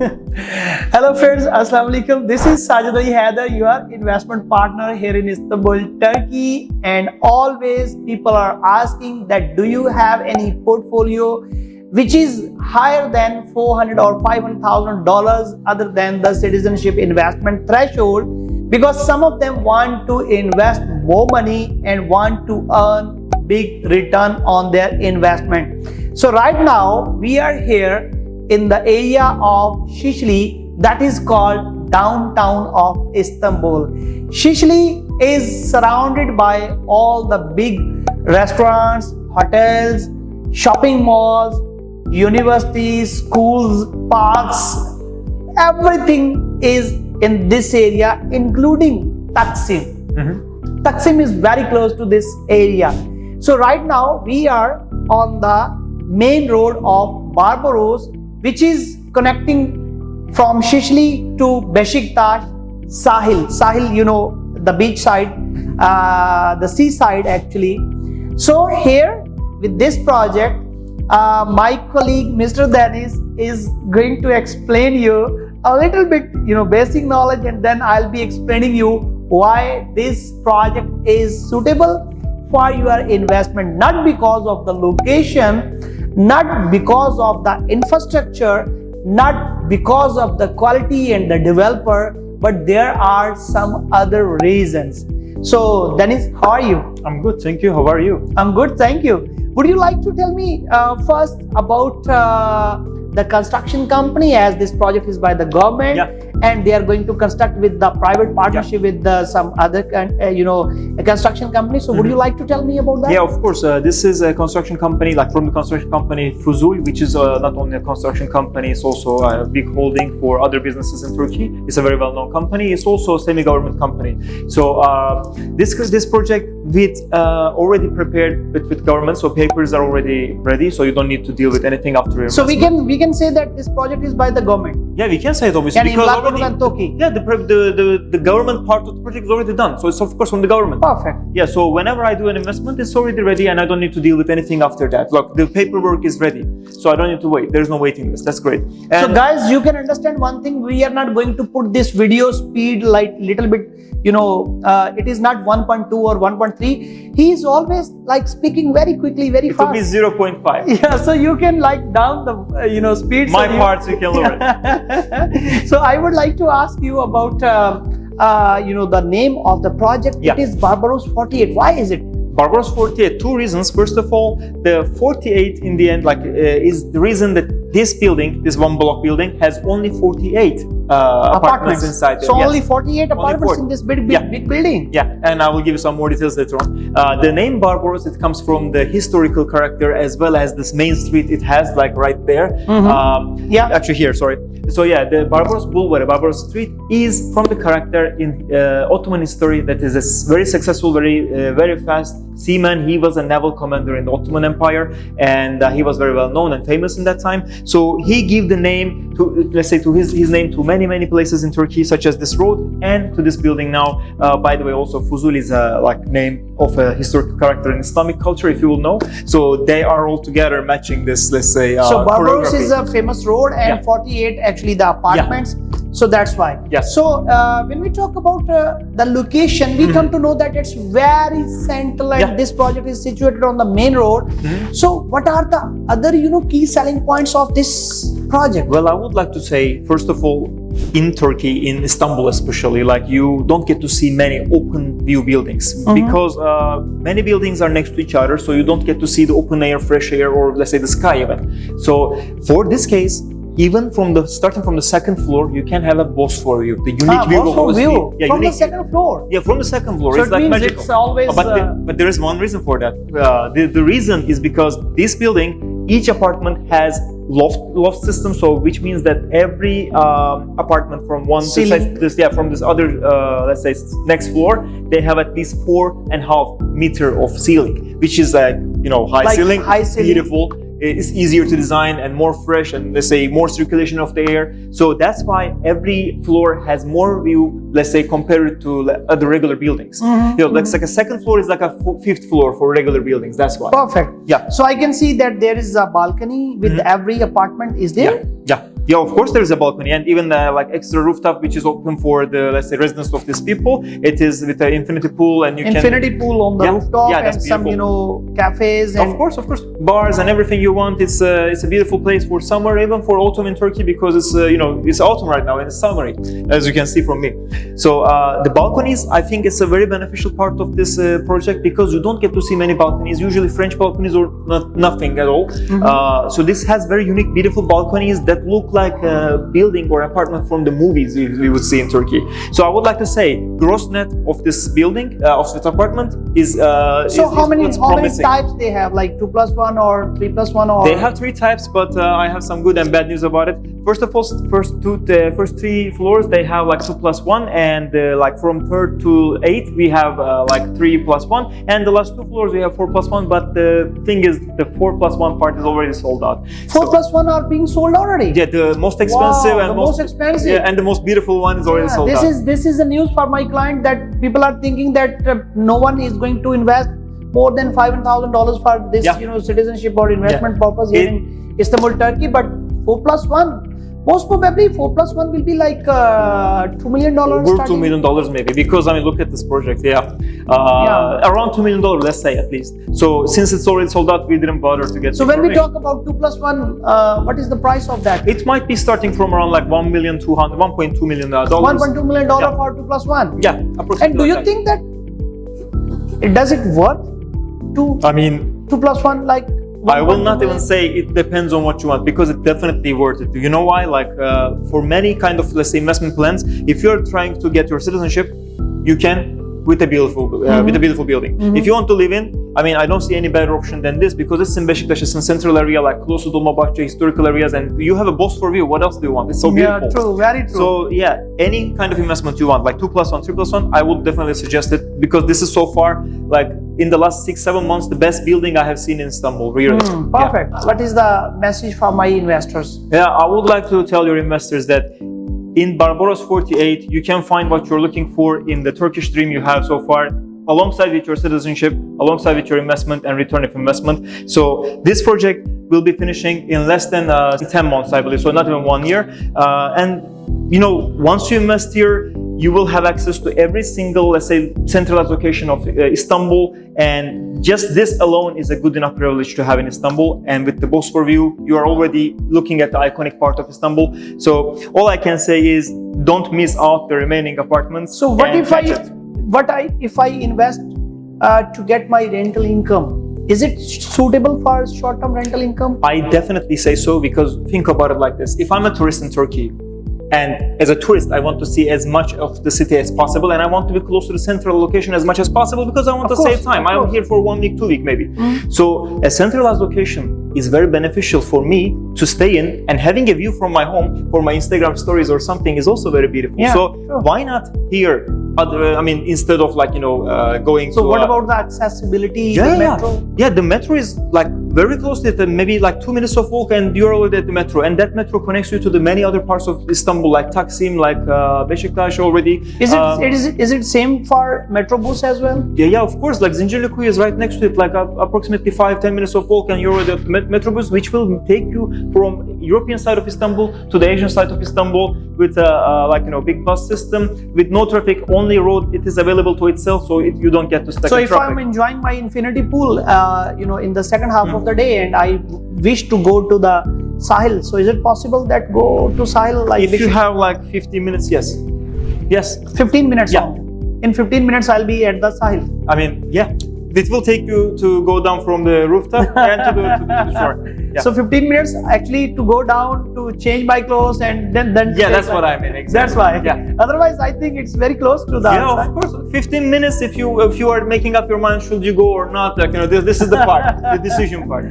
Hello friends, Assalamu alaikum. This is Sajid Haider, your investment partner here in Istanbul, Turkey. And always people are asking that do you have any portfolio which is higher than $400 or $500,000 other than the citizenship investment threshold, because some of them want to invest more money and want to earn big return on their investment. So right now we are here in the area of Şişli, that is called downtown of Istanbul. Şişli is surrounded by all the big restaurants, hotels, shopping malls, universities, schools, parks. Everything is in this area, including Taksim. Taksim is very close to this area. So right now we are on the main road of Barbaros, which is connecting from Şişli to Beşiktaş, Sahil. Sahil, you know, the beach side, the seaside actually. So here with this project, my colleague Mr. Deniz is going to explain you a little bit, you know, basic knowledge, and then I'll be explaining you why this project is suitable for your investment, not because of the location, not because of the infrastructure, not because of the quality and the developer, but there are some other reasons. So Deniz, how are you? I'm good, thank you. How are you? I'm good, thank you. Would you like to tell me first about the construction company, as this project is by the government, and they are going to construct with the private partnership with some other construction company. So would you like to tell me about that? Yeah, of course. This is a construction company, like from the construction company Fuzul, which is not only a construction company, it's also a big holding for other businesses in Turkey. It's a very well-known company. It's also a semi-government company. So this project with already prepared with government, so papers are already ready, so you don't need to deal with anything after. So we can say that this project is by the government. Yeah, we can say it obviously, and because the government part of the project is already done. So it's of course from the government. Perfect. Yeah, so whenever I do an investment, it's already ready and I don't need to deal with anything after that. Look, the paperwork is ready, so I don't need to wait. There's no waiting list. That's great. And so guys, you can understand one thing, we are not going to put this video speed like little bit, you know, it is not 1.2 or 1.3. He is always like speaking very quickly, very fast. It will be 0.5. Yeah, so you can like down the speed. My parts you can lower it. So I would like to ask you about the name of the project. Yeah. It is Barbaros 48. Why is it Barbaros 48? Two reasons. First of all, the 48 in the end is the reason that this building, this one block building, has only 48 apartments inside there. So only 48 apartments in this big building. Yeah, and I will give you some more details later on. The name Barbaros, it comes from the historical character as well as this main street it has, like right there. Actually here, sorry. So yeah, the Barbaros Boulevard, Barbaros Street, is from the character in Ottoman history that is a very successful, very fast seaman. He was a naval commander in the Ottoman Empire, and he was very well known and famous in that time. So he gave the name to, let's say, to his name to many places in Turkey, such as this road and to this building now. By the way, also Fuzul is a name of a historical character in Islamic culture, if you will know. So they are all together matching this, let's say. So Barbaros is a famous road, and 48 actually the apartments. So that's why. Yes. So when we talk about the location, we come to know that it's very central, and this project is situated on the main road. So what are the other key selling points of this project? Well, I would like to say, first of all, in Turkey, in Istanbul especially, like you don't get to see many open view buildings because many buildings are next to each other, so you don't get to see the open air, fresh air, or let's say the sky even. So for this case, even starting from the second floor, you can have a Bosphore view, the unique view of the view. Yeah, from the second floor. Yeah, from the second floor. So it's it means magical. It's always. But there is one reason for that. The reason is because this building, each apartment has loft system, so which means that every apartment from one from this other let's say next floor, they have at least 4.5 meters of ceiling, which is high ceiling, beautiful. It's easier to design and more fresh, and let's say more circulation of the air. So that's why every floor has more view, let's say, compared to other regular buildings. Like a second floor is like a fifth floor for regular buildings. That's why. Perfect. Yeah. So I can see that there is a balcony with every apartment. Is there? Yeah. Yeah, of course there is a balcony, and even like extra rooftop which is open for the, let's say, residents of these people. It is with an infinity pool, and you infinity pool on the rooftop, and some cafes and of course bars and everything you want. It's a beautiful place for summer, even for autumn in Turkey, because it's it's autumn right now and it's summery, as you can see from me. So the balconies, I think it's a very beneficial part of this project, because you don't get to see many balconies, usually French balconies or nothing at all. So this has very unique, beautiful balconies that look like a building or apartment from the movies we would see in Turkey. So I would like to say, gross net of this building, of this apartment is how many types they have, like 2+1 or 3+1, or they have 3 types, but I have some good and bad news about it. First of all, first 3 floors they have like 2+1, and like from 3rd to 8th we have like 3+1, and the last 2 floors we have 4+1. But the thing is, the 4+1 part is already sold out. 4+1 are being sold already. Yeah, the most expensive and the most expensive, yeah, and the most beautiful one is already sold out. This is the news for my client, that people are thinking that no one is going to invest more than $5,000 for this, citizenship or investment purpose here in Istanbul, Turkey. But 4+1, most probably 4+1 will be like $2 million. Over $2 million maybe, because I mean, look at this project. Around $2 million, let's say, at least. So since it's already sold out, we didn't bother to get. So when we talk about 2+1, what is the price of that? It might be starting from around like $1.2 million. $1.2 million for 2+1. Yeah, approximately. And do you think that does it worth to? I mean, 2+1, like. I will not even say it depends on what you want, because it's definitely worth it. You know why? Like for many kind of, let's say, investment plans, if you're trying to get your citizenship, you can with a beautiful building. If you want to live in, I mean, I don't see any better option than this, because it's in Beşiktaş, it's in central area, like close to Dolmabahce, historical areas, and you have a Bosphor view. What else do you want? It's so beautiful. Yeah, true, very true. So yeah, any kind of investment you want, like 2+1, 3+1, I would definitely suggest it, because this is so far, like in the last 6-7 months, the best building I have seen in Istanbul. Really. Perfect. Yeah. What is the message for my investors? Yeah, I would like to tell your investors that in Barbaros 48, you can find what you're looking for in the Turkish dream you have so far, alongside with your citizenship, alongside with your investment and return of investment. So this project will be finishing in less than 10 months, I believe, so not even 1 year. And once you invest here, you will have access to every single, let's say, centralized location of Istanbul, and just this alone is a good enough privilege to have in Istanbul. And with the Bosphor view, you are already looking at the iconic part of Istanbul. So all I can say is, don't miss out the remaining apartments. So what if I invest to get my rental income? Is it suitable for short-term rental income? I definitely say so, because think about it like this. If I'm a tourist in Turkey, and as a tourist, I want to see as much of the city as possible, and I want to be close to the central location as much as possible, because I want to save time. I'm here for 1 week, 2 weeks maybe. So a centralized location is very beneficial for me to stay in, and having a view from my home for my Instagram stories or something is also very beautiful. Why not here? Instead of going to. So what about the accessibility? The metro? Yeah, the metro is like very close to it, maybe like 2 minutes of walk, and you're already at the metro. And that metro connects you to the many other parts of Istanbul, like Taksim, like Beşiktaş already. Is it same for Metrobus as well? Yeah, of course. Like Zincirlikuyu is right next to it, like approximately 5-10 minutes of walk, and you're already at Metrobus, which will take you from European side of Istanbul to the Asian side of Istanbul with a big bus system with no traffic, only road. It is available to itself, so you don't get to stuck in traffic. So if I'm enjoying my infinity pool, in the second half of the day, and I wish to go to the Sahil, so is it possible that go to Sahil? Like if you have like 15 minutes, yes. 15 minutes. Yeah. In 15 minutes, I'll be at the Sahil. I mean, yeah. It will take you to go down from the rooftop and to the shore. Yeah. So 15 minutes actually to go down to change my clothes and then. Yeah, that's what I mean. Exactly. That's why. Yeah. Otherwise, I think it's very close to the. Yeah, of course. 15 minutes. If you are making up your mind, should you go or not? This is the part, the decision part.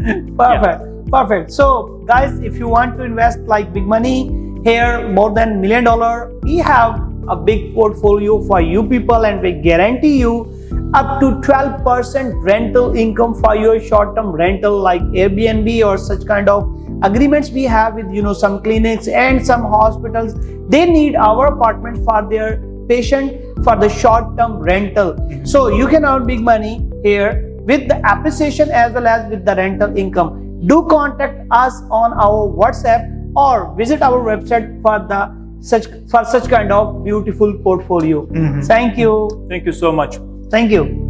Perfect. So guys, if you want to invest like big money here, more than $1 million, we have a big portfolio for you people, and we guarantee you up to 12% rental income for your short-term rental, like Airbnb or such kind of agreements we have with some clinics and some hospitals. They need our apartments for their patient for the short-term rental. So you can earn big money here with the appreciation as well as with the rental income. Do contact us on our WhatsApp or visit our website for such kind of beautiful portfolio. Thank you. Thank you so much. Thank you.